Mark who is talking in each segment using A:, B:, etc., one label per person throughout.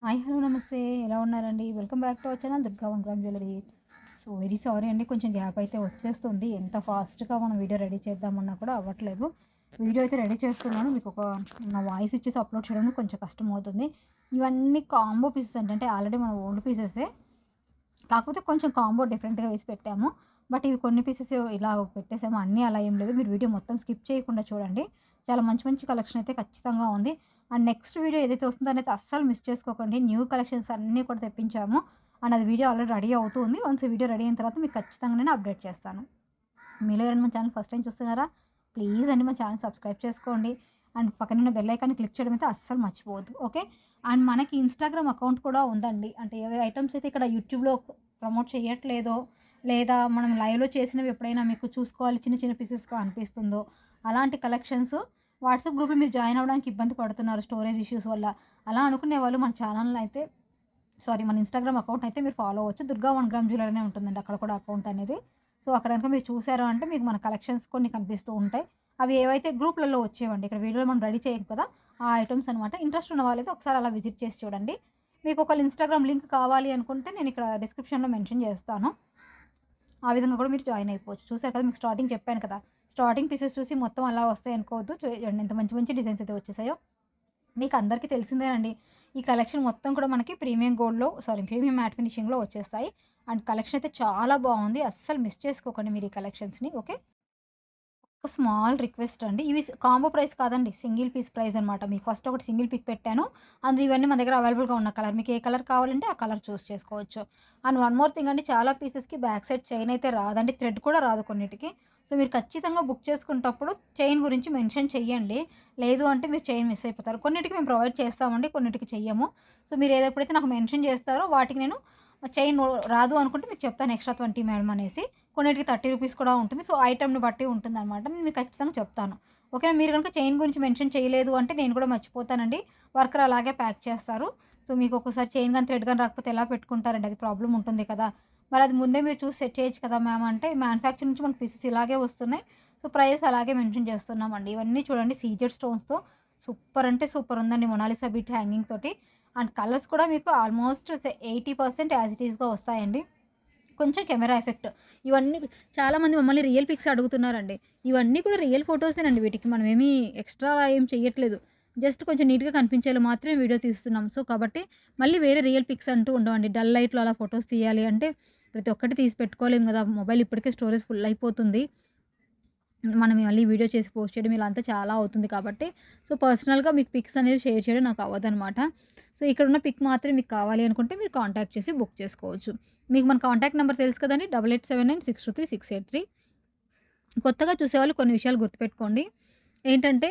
A: Hi. Hello. నమస్తే. ఎలా ఉన్నారండి? Welcome back to our channel Durga one gram jewellery. So, very sorry అండి. కొంచెం గ్యాప్ అయితే వచ్చేస్తుంది. ఎంత ఫాస్ట్‌గా మనం వీడియో రెడీ చేద్దామన్నా కూడా అవ్వట్లేదు. వీడియో అయితే రెడీ చేస్తున్నాను. నా వాయిస్ ఇచ్చేసి అప్‌లోడ్ చేయడానికి కొంచెం కష్టమవుతుంది. ఇవన్నీ కాంబో పీసెస్ అంటే ఆల్రెడీ మన ఓల్డ్ పీసెసే. కాకపోతే కొంచెం కాంబో డిఫరెంట్‌గా వేసి పెట్టాము. బట్ ఇవి కొన్ని పీసెస్ ఇలా పెట్టేసాము. అన్నీ అలా ఏం లేదు. మీరు వీడియో మొత్తం స్కిప్ చేయకుండా చూడండి. చాలా మంచి మంచి కలెక్షన్ అయితే ఖచ్చితంగా ఉంది. అండ్ నెక్స్ట్ వీడియో ఏదైతే వస్తుందో దానైతే అస్సలు మిస్ చేసుకోకండి. న్యూ కలెక్షన్స్ అన్నీ కూడా తెప్పించాము. అండ్ అది వీడియో ఆల్రెడీ రెడీ అవుతూ ఉంది. వన్స్ వీడియో రెడీ అయిన తర్వాత మీకు ఖచ్చితంగా నేను అప్డేట్ చేస్తాను. మీలో ఎవరైనా మన ఛానల్ ఫస్ట్ టైం చూస్తున్నారా? ప్లీజ్ అండి మన ఛానల్ సబ్స్క్రైబ్ చేసుకోండి. అండ్ పక్కనున్న బెల్ ఐకాన్‌ని క్లిక్ చేయడం అయితే అస్సలు మర్చిపోవద్దు. ఓకే. అండ్ మనకి ఇన్‌స్టాగ్రామ్ అకౌంట్ కూడా ఉందండి. అంటే ఏ ఐటెమ్స్ అయితే ఇక్కడ యూట్యూబ్‌లో ప్రమోట్ చేయట్లేదో, లేదా మనం లైవ్‌లో చేసినవి ఎప్పుడైనా మీకు చూసుకోవాలి చిన్న చిన్న పీసెస్‌గా అనిపిస్తుందో, అలాంటి కలెక్షన్స్ వాట్సాప్ గ్రూప్‌లో మీరు జాయిన్ అవ్వడానికి ఇబ్బంది పడుతున్నారు స్టోరేజ్ ఇష్యూస్ వల్ల. అలా అనుకునే వాళ్ళు మన ఛానల్‌ని అయితే మన ఇన్‌స్టాగ్రామ్ అకౌంట్ అయితే మీరు ఫాలో అవ్వచ్చు. దుర్గా 1 గ్రామ్ జ్యువెలరీ అనే ఉంటుందండి అక్కడ కూడా అకౌంట్ అనేది. సో, అక్కడ గనుక మీరు చూసారు అంటే మీకు మన కలెక్షన్స్ కొన్ని కనిపిస్తూ ఉంటాయి. అవి ఏవైతే గ్రూప్‌లలో వచ్చేవండి. ఇక్కడ వీడియోలో మనం రెడీ చేయం కదా! ఆ ఐటెమ్స్ అనమాట. ఇంట్రెస్ట్ ఉన్న వాళ్ళైతే ఒకసారి అలా విజిట్ చేసి చూడండి. మీకు ఒకవేళ ఇన్‌స్టాగ్రామ్ లింక్ కావాలి అనుకుంటే నేను ఇక్కడ డిస్క్రిప్షన్‌లో మెన్షన్ చేస్తాను. ఆ విధంగా కూడా మీరు జాయిన్ అయిపోవచ్చు. చూసారు కదా! మీకు స్టార్టింగ్ చెప్పాను కదా! స్టార్టింగ్ పీసెస్ చూసి మొత్తం అలా వస్తాయనుకోవద్దు. చూడండి ఎంత మంచి మంచి డిజైన్స్ అయితే వచ్చేసాయో. మీకు అందరికీ తెలిసిందేనండి. ఈ కలెక్షన్ మొత్తం కూడా మనకి ప్రీమియం మ్యాట్ ఫినిషింగ్‌లో వచ్చేస్తాయి. అండ్ కలెక్షన్ అయితే చాలా బావుంది. అస్సలు మిస్ చేసుకోకండి మీరు ఈ కలెక్షన్స్‌ని. ఓకే. ఒక స్మాల్ రిక్వెస్ట్ అండి. ఇవి కాంబో ప్రైస్ కాదండి. సింగిల్ పీస్ ప్రైస్ అనమాట. మీకు ఫస్ట్ ఒకటి సింగిల్ పిక్ పెట్టాను. అందులో ఇవన్నీ మన దగ్గర అవైలబుల్‌గా ఉన్న కలర్. మీకు ఏ కలర్ కావాలంటే ఆ కలర్ చూజ్ చేసుకోవచ్చు. అండ్ వన్ మోర్ థింగ్ అండి, చాలా పీసెస్‌కి బ్యాక్ సైడ్ చైన్ అయితే రాదండి. థ్రెడ్ కూడా రాదు కొన్నిటికి. సో, మీరు ఖచ్చితంగా బుక్ చేసుకునేటప్పుడు చైన్ గురించి మెన్షన్ చెయ్యండి. లేదు అంటే మీరు చైన్ మిస్ అయిపోతారు. కొన్నిటికి మేము ప్రొవైడ్ చేస్తామండి. కొన్నిటికి చెయ్యము. సో, మీరు ఎప్పుడైతే నాకు మెన్షన్ చేస్తారో వాటికి నేను చైన్ రాదు అనుకుంటే మీకు చెప్తాను ఎక్స్‌ట్రా 20 మేడం అనేసి. కొన్నిటికి రూ. 30 కూడా ఉంటుంది. సో, ఐటెమ్‌ని బట్టి ఉంటుందనమాట. నేను మీకు ఖచ్చితంగా చెప్తాను. ఓకేనా. మీరు గనుక చైన్ గురించి మెన్షన్ చేయలేదు అంటే నేను కూడా మర్చిపోతానండి. వర్కర్ అలాగే ప్యాక్ చేస్తారు. సో, మీకు ఒక్కోసారి చైన్ గాని, థ్రెడ్ గాని రాకపోతే ఎలా పెట్టుకుంటారండి? అది ప్రాబ్లమ్ ఉంటుంది కదా! మరి అది ముందే మీరు చూసి సెట్ చేయొచ్చు కదా మ్యామ్ అంటే, మ్యానుఫ్యాక్చర్ నుంచి మనకు పీసెస్ ఇలాగే వస్తున్నాయి. సో, ప్రైస్ అలాగే మెన్షన్ చేస్తున్నామండి. ఇవన్నీ చూడండి సీజెడ్ స్టోన్స్‌తో సూపర్ అంటే సూపర్ ఉందండి. మొనాలిసా బిట్ హ్యాంగింగ్ తోటి. అండ్ కలర్స్ కూడా మీకు ఆల్మోస్ట్ 80% యాజ్ ఇట్ ఈస్‌గా వస్తాయండి. కొంచెం కెమెరా ఎఫెక్ట్. ఇవన్నీ చాలామంది మమ్మల్ని రియల్ పిక్స్ అడుగుతున్నారండి. ఇవన్నీ కూడా రియల్ ఫోటోసేనండి వీటికి. మనమేమి ఎక్స్‌ట్రా ఏం చెయ్యట్లేదు. జస్ట్ కొంచెం నీట్‌గా కనిపించేలా మాత్రమే వీడియో తీస్తున్నాం. సో, కాబట్టి మళ్ళీ వేరే రియల్ పిక్స్ అంటూ ఉండవండి. డల్ లైట్‌లో అలా ఫోటోస్ తీయాలి అంటే ప్రతి ఒక్కటి తీసి పెట్టుకోలేము గదా! మొబైల్ ఇప్పటికే స్టోరేజ్ ఫుల్ అయిపోతుంది. మనం మళ్ళీ వీడియో చేసి పోస్ట్ చేయడం ఇలా అంతా చాలా అవుతుంది కాబట్టి, సో, పర్సనల్‌గా మీకు పిక్స్ అనేవి షేర్ చేయడం నాకు అవ్వదనమాట. సో, ఇక్కడున్న పిక్ మాత్రమే మీకు కావాలి అనుకుంటే మీరు కాంటాక్ట్ చేసి బుక్ చేసుకోవచ్చు. మీకు మన కాంటాక్ట్ నంబర్ తెలుసు కదండీ! 8879623683. కొత్తగా చూసేవాళ్ళు కొన్ని విషయాలు గుర్తుపెట్టుకోండి. ఏంటంటే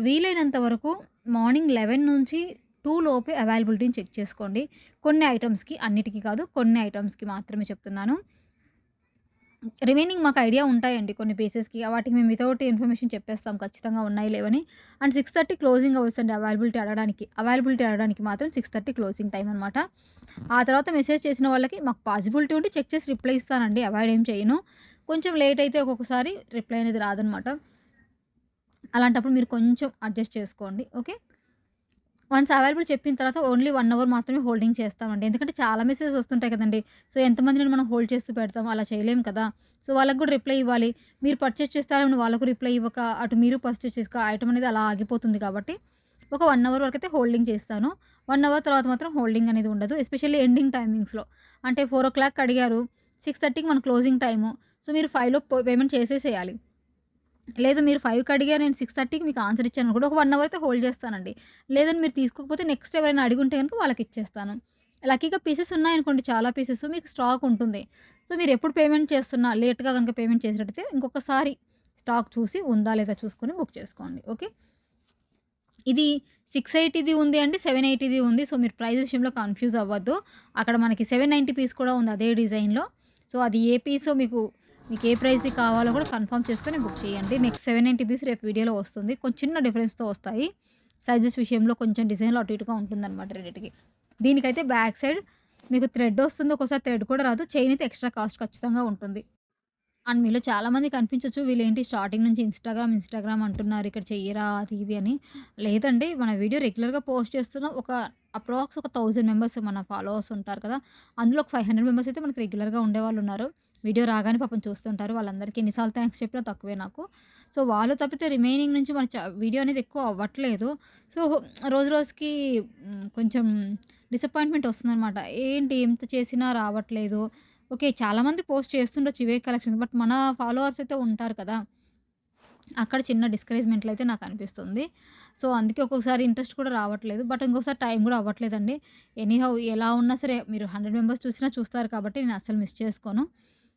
A: వీలైనంత వరకు మార్నింగ్ 11 నుంచి 2 లోపే అవైలబిలిటీని చెక్ చేసుకోండి. కొన్ని ఐటెమ్స్‌కి, అన్నిటికి కాదు, కొన్ని ఐటెమ్స్‌కి మాత్రమే చెప్తున్నాను. రిమైనింగ్ మాకు ఐడియా ఉంటాయండి కొన్ని పీసెస్‌కి. వాటికి మేము వితౌట్ ఇన్ఫర్మేషన్ చెప్పేస్తాం ఖచ్చితంగా ఉన్నాయి, లేవని. అండ్ 6:30 క్లోజింగ్ అవర్స్ అండి అవైలబిలిటీ అడగడానికి మాత్రం 6:30 క్లోజింగ్ టైమ్ అనమాట. ఆ తర్వాత మెసేజ్ చేసిన వాళ్ళకి మాకు పాసిబిలిటీ ఉంటే చెక్ చేసి రిప్లై ఇస్తానండి. అవాయిడ్ ఏం చేయను. కొంచెం లేట్ అయితే ఒక్కొక్కసారి రిప్లై అనేది రాదనమాట. అలాంటప్పుడు మీరు కొంచెం అడ్జస్ట్ చేసుకోండి. ఓకే. వన్స్ అవైలబుల్ చెప్పిన తర్వాత ఓన్లీ 1 అవర్ మాత్రమే హోల్డింగ్ చేస్తామండి. ఎందుకంటే చాలా మెసేజెస్ వస్తుంటాయి కదండీ! సో, ఎంతమందిని మనం హోల్డ్ చేస్తూ పెడతాం, అలా చేయలేము కదా! సో, వాళ్ళకి కూడా రిప్లై ఇవ్వాలి. మీరు పర్చేజ్ చేస్తారని వాళ్ళకు రిప్లై ఇవ్వక, అటు మీరు పర్చేజ్ చేసుకో ఐటెమ్ అనేది అలా ఆగిపోతుంది కాబట్టి, ఒక 1 అవర్ వరకైతే హోల్డింగ్ చేస్తాను. 1 అవర్ తర్వాత మాత్రం హోల్డింగ్ అనేది ఉండదు. ఎస్పెషల్లీ ఎండింగ్ టైమింగ్స్‌లో. అంటే 4:00 అడిగారు. 6:30కి మన క్లోజింగ్ టైము. సో, మీరు 5 లోపు పేమెంట్ చేసేసేయాలి. లేదు మీరు 5కి అడిగారు, నేను 6:30కి మీకు ఆన్సర్ ఇచ్చాననుకోండి, ఒక 1 అవర్ అయితే హోల్డ్ చేస్తానండి. లేదని మీరు తీసుకోకపోతే నెక్స్ట్ ఎవరైనా అడిగుంటే గనుక వాళ్ళకిచ్చేస్తాను. లక్కీగా పీసెస్ ఉన్నాయనుకోండి, చాలా పీసెస్ మీకు స్టాక్ ఉంటుంది. సో, మీరెప్పుడు పేమెంట్ చేస్తున్నా లేట్‌గా గనుక పేమెంట్ చేసేటట్టయితే ఇంకొకసారి స్టాక్ చూసి ఉందా లేదా చూసుకొని బుక్ చేసుకోండి. ఓకే. ఇది 680ది ఉంది అండి. 780ది ఉంది. సో, మీరు ప్రైస్ విషయంలో కన్‌ఫ్యూజ్ అవ్వద్దు. అక్కడ మనకి 790 పీస్ కూడా ఉంది అదే డిజైన్‌లో. సో, అది ఏ పీసో మీకు ఏ ప్రైస్‌ది కావాలో కూడా కన్ఫర్మ్ చేసుకొని బుక్ చేయండి. నెక్స్ట్ 790 పీస్ రేపు వీడియోలో వస్తుంది. కొంచెం చిన్న డిఫరెన్స్‌తో వస్తాయి. సైజెస్ విషయంలో కొంచెం డిజైన్‌లో అటు ఇటుగా ఉంటుందన్నమాట రెండిటికి. దీనికైతే బ్యాక్ సైడ్ మీకు థ్రెడ్ వస్తుంది. ఒక్కోసారి థ్రెడ్ కూడా రాదు. చైన్ అయితే ఎక్స్‌ట్రా కాస్ట్ ఖచ్చితంగా ఉంటుంది. అండ్ మీలో చాలామందికి అనిపించొచ్చు వీళ్ళేంటి స్టార్టింగ్ నుంచి ఇన్‌స్టాగ్రామ్ అంటున్నారు. ఇక్కడ చెయ్యరా అది ఇది అని. లేదండి మన వీడియో రెగ్యులర్‌గా పోస్ట్ చేస్తున్నాం. ఒక అప్రాక్స్ ఒక 1000 మెంబర్స్ మన ఫాలోవర్స్ ఉంటారు కదా! అందులో ఒక 500 మెంబర్స్ అయితే మనకు రెగ్యులర్‌గా ఉండేవాళ్ళున్నారు. వీడియో రాగానే పాపం చూస్తుంటారు. వాళ్ళందరికీ ఎన్ని సార్లు థాంక్స్ చెప్పినా తక్కువే నాకు. సో, వాళ్ళు తప్పితే రిమైనింగ్ నుంచి మన వీడియో అనేది ఎక్కువ అవ్వట్లేదు. సో, రోజు రోజుకి కొంచెం డిసప్పాయింట్‌మెంట్ వస్తుందనమాట. ఏంటి ఇంత చేసినా రావట్లేదు. ఓకే. చాలామంది పోస్ట్ చేస్తుండొచ్చు ఇవే కలెక్షన్స్. బట్ మన ఫాలోవర్స్ అయితే ఉంటారు కదా! అక్కడ చిన్న డిస్కరేజ్‌మెంట్‌లో అయితే నాకనిపిస్తుంది. సో, అందుకే ఒక్కొక్కసారి ఇంట్రెస్ట్ కూడా రావట్లేదు. బట్ ఇంకోసారి టైం కూడా అవ్వట్లేదండి. ఎనీహౌ ఎలా ఉన్నా సరే మీరు 100 మెంబర్స్ చూసినా చూస్తారు కాబట్టి నేను అస్సలు మిస్ చేసుకోను.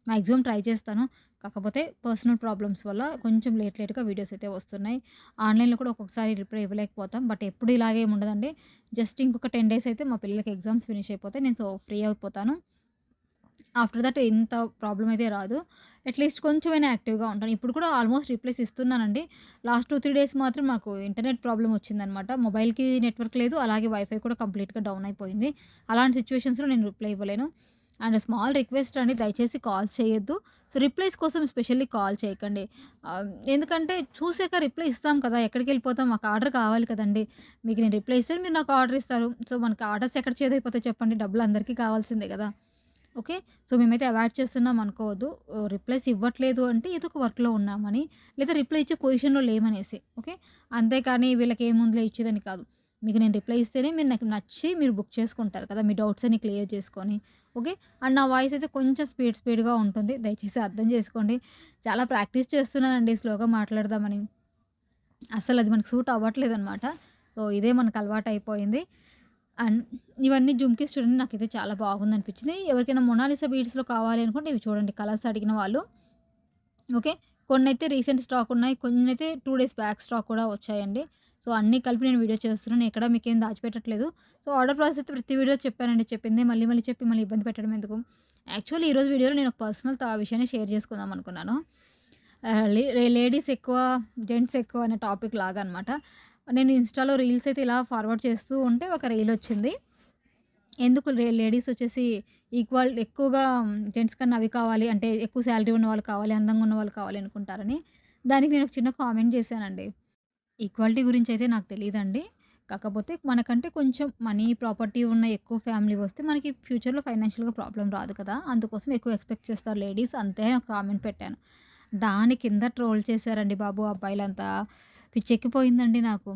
A: మాక్సిమం ట్రై చేస్తాను. కాకపోతే పర్సనల్ ప్రాబ్లమ్స్ వల్ల కొంచెం లేట్‌గా వీడియోస్ అయితే వస్తున్నాయి. ఆన్‌లైన్‌లో కూడా ఒక్కొక్కసారి రిప్లై ఇవ్వలేకపోతాం. బట్ ఎప్పుడు ఇలాగే ఏమి ఉండదండి. జస్ట్ ఇంకొక 10 డేస్ అయితే మా పిల్లలకి ఎగ్జామ్స్ ఫినిష్ అయిపోతాయి. నేను ఫ్రీ అయిపోతాను. ఆఫ్టర్ దట్ ఇంత ప్రాబ్లమ్ అయితే రాదు. అట్‌లీస్ట్ కొంచెమైనా యాక్టివ్‌గా ఉంటాను. ఇప్పుడు కూడా ఆల్మోస్ట్ రిప్లైస్ ఇస్తున్నానండి. లాస్ట్ 2, 3 డేస్ మాత్రం మాకు ఇంటర్నెట్ ప్రాబ్లమ్ వచ్చిందనమాట. మొబైల్‌కి నెట్వర్క్ లేదు. అలాగే వైఫై కూడా కంప్లీట్‌గా డౌన్ అయిపోయింది. అలాంటి సిట్యుయేషన్స్‌లో నేను రిప్లై ఇవ్వలేను. అండ్ స్మాల్ రిక్వెస్ట్ అండి దయచేసి కాల్స్ చేయొద్దు. సో, రిప్లైస్ కోసం స్పెషల్లీ కాల్ చేయకండి. ఎందుకంటే చూసాక రిప్లై ఇస్తాం కదా! ఎక్కడికెళ్ళిపోతాం మాకు ఆర్డర్ కావాలి కదండీ! మీకు నేను రిప్లై ఇస్తే మీరు నాకు ఆర్డర్ ఇస్తారు. సో, మనకి ఆర్డర్స్ ఎక్కడ చేదైపోతాయి చెప్పండి? డబ్బులు అందరికీ కావాల్సిందే గదా! ఓకే. సో, మేమైతే అవాయిడ్ చేస్తున్నాం అనుకోవద్దు. రిప్లైస్ ఇవ్వట్లేదు అంటే ఏదో ఒక వర్క్‌లో ఉన్నామని, లేదా రిప్లై ఇచ్చే పొజిషన్‌లో లేమనేసి. ఓకే. అంతేకానీ వీళ్ళకేముందిలే ఇచ్చేదని కాదు. మీకు నేను రిప్లై ఇస్తేనే మీరు నాకు నచ్చి మీరు బుక్ చేసుకుంటారు కదా! మీ డౌట్స్ అన్ని క్లియర్ చేసుకొని. ఓకే. అండ్ నా వాయిస్ అయితే కొంచెం స్పీడ్‌గా ఉంటుంది. దయచేసి అర్థం చేసుకోండి. చాలా ప్రాక్టీస్ చేస్తున్నానండి స్లోగా మాట్లాడదామని. అస్సలది మనకు సూట్ అవ్వట్లేదనమాట. సో, ఇదే మనకు అలవాటయిపోయింది. అండ్ ఇవన్నీ జుమ్కీస్ చూడండి నాకైతే చాలా బాగుందనిపించింది. ఎవరికైనా మొనాలిసా బీడ్స్‌లో కావాలి అనుకుంటే ఇవి చూడండి కలర్స్ అడిగిన వాళ్ళు. ఓకే. కొన్నైతే రీసెంట్ స్టాక్ ఉన్నాయి. కొన్నైతే 2 డేస్ బ్యాక్ స్టాక్ కూడా వచ్చాయండి. సో, అన్నీ కలిపి నేను వీడియో చేస్తున్నాను. ఎక్కడ మీకేం దాచిపెట్టట్లేదు. సో, ఆర్డర్ ప్రాసెస్ అయితే ప్రతి వీడియోలో చెప్పానండి. చెప్పిందే మళ్ళీ మళ్ళీ చెప్పి మళ్ళీ ఇబ్బంది పెట్టడం ఎందుకు. యాక్చువల్లీ ఈరోజు వీడియోలో నేను ఒక పర్సనల్ విషయాన్ని షేర్ చేసుకుందాం అనుకున్నాను. ఆహ్, లే లేడీస్ ఎక్కువ, జెంట్స్ ఎక్కువ అనే టాపిక్ లాగా అనమాట. నేను ఇన్‌స్టాలో రీల్స్ అయితే ఇలా ఫార్వర్డ్ చేస్తూ ఉంటే ఒక రీల్ వచ్చింది. ఎందుకు లేడీస్ వచ్చేసి ఎక్కువగా జెంట్స్ కన్నా అవి కావాలి అంటే ఎక్కువ సాలరీ ఉన్నవాళ్ళు కావాలి, అందంగా ఉన్నవాళ్ళు కావాలి అనుకుంటారని. దానికి నేను ఒక చిన్న కామెంట్ చేశానండి. ఈక్వాలిటీ గురించయితే నాకు తెలీదండి. కాకపోతే మనకంటే కొంచెం మనీ, ప్రాపర్టీ ఉన్న ఎక్కువ ఫ్యామిలీ వస్తే మనకి ఫ్యూచర్‌లో ఫైనాన్షియల్‌గా ప్రాబ్లమ్ రాదు కదా! అందుకోసం ఎక్కువ ఎక్స్‌పెక్ట్ చేస్తారు లేడీస్ అంతే అని ఒక కామెంట్ పెట్టాను. దాని కింద ట్రోల్ చేశారండి బాబు అబ్బాయిలంతా. పిచ్చెక్కిపోయిందండి నాకు.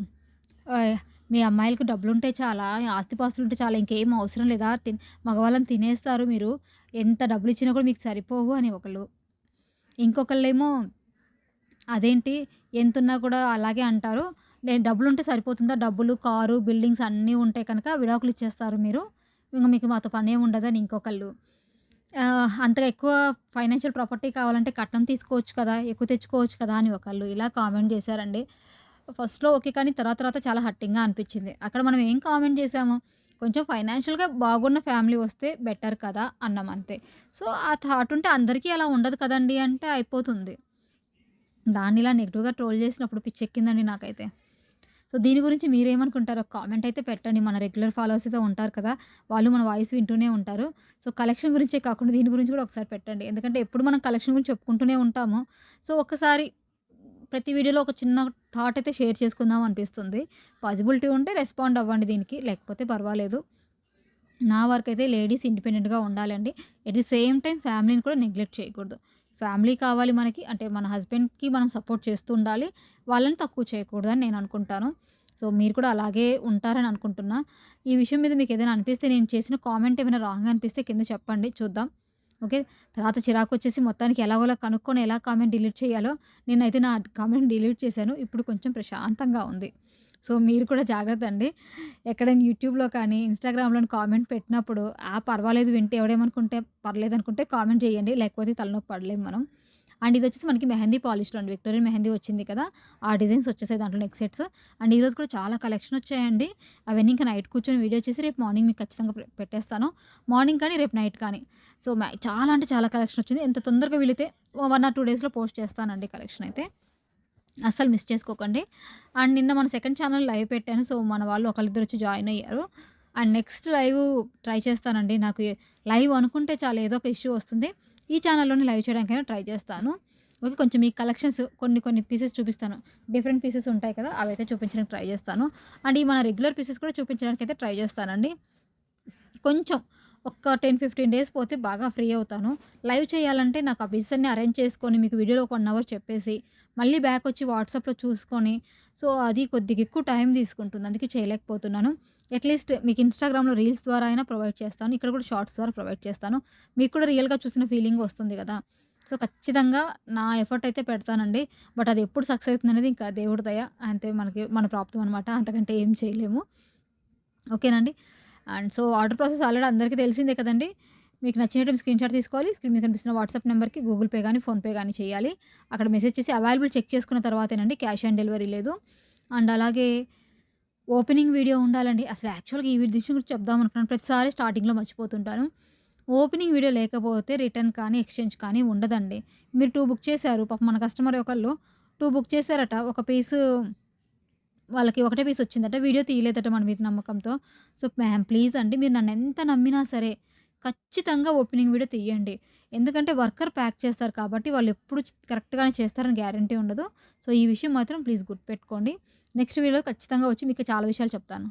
A: ఓయ్! మీ అమ్మాయిలకి డబ్బులుంటే చాలా, ఆస్తిపాస్తులుంటే చాలా ఇంకేం అవసరం లేదా? మగవాళ్ళని తినేస్తారు మీరు. ఎంత డబ్బులిచ్చినా కూడా మీకు సరిపోవు అని ఒకళ్ళు. ఇంకొకళ్ళేమో అదేంటి ఎంతున్నా కూడా అలాగే అంటారు. నేను డబ్బులుంటే సరిపోతుందా? డబ్బులు, కారు, బిల్డింగ్స్ అన్నీ ఉంటే కనుక విడాకులిచ్చేస్తారు మీరు. ఇంక మీకు మాతో పనేముండదని ఇంకొకళ్ళు. అంతగా ఎక్కువ ఫైనాన్షియల్ ప్రాపర్టీ కావాలంటే కట్నం తీసుకోవచ్చు కదా! ఎక్కువ తెచ్చుకోవచ్చు కదా! అని ఒకళ్ళు ఇలా కామెంట్ చేశారండి. ఫస్ట్‌లో ఓకే. కానీ తర్వాత తర్వాత చాలా హర్టింగ్‌గా అనిపిచ్చింది. అక్కడ మనం ఏం కామెంట్ చేశాము? కొంచెం ఫైనాన్షియల్‌గా బాగున్న ఫ్యామిలీ వస్తే బెటర్ కదా! అన్నాం అంతే. సో, ఆ థాట్ ఉంటే అందరికీ అలా ఉండదు కదండీ! అంటే అయిపోతుంది. దాన్ని ఇలా నెగెటివ్‌గా ట్రోల్ చేసినప్పుడు పిచ్చెక్కిందండి నాకైతే. సో, దీని గురించి మీరేమనుకుంటారో కామెంట్ అయితే పెట్టండి. మన రెగ్యులర్ ఫాలోవర్స్ అయితే ఉంటారు కదా! వాళ్ళు మన వాయిస్ వింటూనే ఉంటారు. సో, కలెక్షన్ గురించే కాకుండా దీని గురించి కూడా ఒకసారి పెట్టండి. ఎందుకంటే ఎప్పుడు మనం కలెక్షన్ గురించి చెప్పుకుంటూనే ఉంటాము. సో, ఒక్కసారి ప్రతి వీడియోలో ఒక చిన్న థాట్ అయితే షేర్ చేసుకుందాం అనిపిస్తుంది. పాజిబిలిటీ ఉంటే రెస్పాండ్ అవ్వండి దీనికి. లేకపోతే పర్వాలేదు. నా వరకైతే లేడీస్ ఇండిపెండెంట్‌గా ఉండాలండి. ఎట్ ది సేమ్ టైమ్ ఫ్యామిలీని కూడా నెగ్లెక్ట్ చేయకూడదు. ఫ్యామిలీ కావాలి మనకి అంటే మన హస్బెండ్‌కి మనం సపోర్ట్ చేస్తూ ఉండాలి. వాళ్ళని తక్కువ చేయకూడదని నేను అనుకుంటాను. సో, మీరు కూడా అలాగే ఉంటారని అనుకుంటున్నా. ఈ విషయం మీద మీకేదైనా అనిపిస్తే నేను చేసిన కామెంట్ ఏమైనా రాంగ్ అనిపిస్తే కింద చెప్పండి చూద్దాం. ఓకే. తర్వాత చిరాకొచ్చేసి మొత్తానికి ఎలాగోలా కనుక్కొని ఎలా కామెంట్ డిలీట్ చేయాలో నేనైతే నా కామెంట్ డిలీట్ చేశాను. ఇప్పుడు కొంచెం ప్రశాంతంగా ఉంది. సో, మీరు కూడా జాగ్రత్త అండి. ఎక్కడైనా యూట్యూబ్‌లో కానీ, ఇన్‌స్టాగ్రామ్‌లోని కామెంట్ పెట్టినప్పుడు పర్వాలేదు వింటే ఎవడేమనుకుంటే పర్లేదనుకుంటే కామెంట్ చేయండి. లేకపోతే తలనొప్పి పడలేము మనం. అండ్ ఇదొచ్చేసి మనకి మెహందీ పాలిష్‌లో అండి. విక్టోరియన్ మెహందీ వచ్చింది కదా! ఆ డిజైన్స్ వచ్చేసాయి దాంట్లో నెక్ సెట్స్. అండ్ ఈరోజు కూడా చాలా కలెక్షన్ వచ్చాయండి. అవన్నీ ఇంకా నైట్ కూర్చొని వీడియో చేసి రేపు మార్నింగ్ మీకు ఖచ్చితంగా పెట్టేస్తాను. మార్నింగ్ కానీ, రేపు నైట్ కానీ. సో, చాలా అంటే చాలా కలెక్షన్ వచ్చింది. ఎంత తొందరగా వీలైతే 1 ఆర్ 2 డేస్‌లో పోస్ట్ చేస్తానండి కలెక్షన్ అయితే. అస్సలు మిస్ చేసుకోకండి. అండ్ నిన్న మన సెకండ్ ఛానల్ లైవ్ పెట్టాను. సో, మన వాళ్ళు ఒకళ్ళిద్దరొచ్చి జాయిన్ అయ్యారు. అండ్ నెక్స్ట్ లైవ్ ట్రై చేస్తానండి. నాకు లైవ్ అనుకుంటే చాలు ఏదో ఒక ఇష్యూ వస్తుంది. ఈ ఛానల్‌లోనే లైవ్ చేయడానికైనా ట్రై చేస్తాను. ఓకే. కొంచెం మీ కలెక్షన్స్ కొన్ని పీసెస్ చూపిస్తాను. డిఫరెంట్ పీసెస్ ఉంటాయి కదా! అవైతే చూపించడానికి ట్రై చేస్తాను. అండ్ ఈ మన రెగ్యులర్ పీసెస్ కూడా చూపించడానికైతే ట్రై చేస్తానండి. కొంచెం ఒక 10, 15 డేస్ పోతే బాగా ఫ్రీ అవుతాను. లైవ్ చేయాలంటే నాకు ఆ పీసెస్ అన్నీ అరేంజ్ చేసుకొని మీకు వీడియోలో ఒక 1 అవర్ చెప్పేసి, మళ్ళీ బ్యాక్ వచ్చి వాట్సాప్‌లో చూసుకొని, సో, అది కొద్దిగా ఎక్కువ టైం తీసుకుంటుంది. అందుకే చేయలేకపోతున్నాను. అట్‌లీస్ట్ మీకు ఇన్‌స్టాగ్రామ్‌లో రీల్స్ ద్వారా అయినా ప్రొవైడ్ చేస్తాను. ఇక్కడ కూడా షార్ట్స్ ద్వారా ప్రొవైడ్ చేస్తాను. మీకు కూడా రియల్‌గా చూసిన ఫీలింగ్ వస్తుంది గదా! సో, ఖచ్చితంగా నా ఎఫర్ట్ అయితే పెడతానండి. బట్ అది ఎప్పుడు సక్సెస్ అవుతుందనేది ఇంకా దేవుడి దయ. అంతే మన ప్రాప్తం అనమాట. అంతకంటే ఏం చేయలేము. ఓకేనండి. And so, order process already అందరికీ తెలిసిందే కదండీ! మీకు నచ్చిన ఐటెమ్ స్క్రీన్‌షాట్ తీసుకోవాలి. స్క్రీన్ మీద కనిపిస్తున్న వాట్సాప్ నంబర్‌కి గూగుల్ పే గాని, ఫోన్‌పే గాని చేయాలి. అక్కడ మెసేజ్ చేసి అవైలబుల్ చెక్ చేసుకున్న తర్వాతేనండి, క్యాష్ ఆన్ డెలివరీ లేదు. అండ్ అలాగే ఓపెనింగ్ వీడియో ఉండాలండి. అసలు యాక్చువల్‌గా ఈ విషయం గురించి చెప్దాం అనుకున్నాను. ప్రతిసారి స్టార్టింగ్‌లో మర్చిపోతుంటాను. ఓపెనింగ్ వీడియో లేకపోతే రిటర్న్ కానీ, ఎక్స్‌చేంజ్ కానీ ఉండదండి. మీరు 2 బుక్ చేశారు. పాపం మన కస్టమర్ ఒకళ్ళు 2 బుక్ చేశారట. ఒక పీసు వాళ్ళకి ఒకటే పీస్ వచ్చిందట. వీడియో తీయలేదట మన మీద నమ్మకంతో. సో, మ్యామ్ ప్లీజ్ అండి మీరు నన్నెంత నమ్మినా సరే, ఖచ్చితంగా ఓపెనింగ్ వీడియో తీయండి. ఎందుకంటే వర్కర్ ప్యాక్ చేస్తారు కాబట్టి వాళ్ళెప్పుడు కరెక్ట్‌గానే చేస్తారని గ్యారంటీ ఉండదు. సో, ఈ విషయం మాత్రం ప్లీజ్ గుర్తుపెట్టుకోండి. నెక్స్ట్ వీడియోలో ఖచ్చితంగా వచ్చి మీకు చాలా విషయాలు చెప్తాను.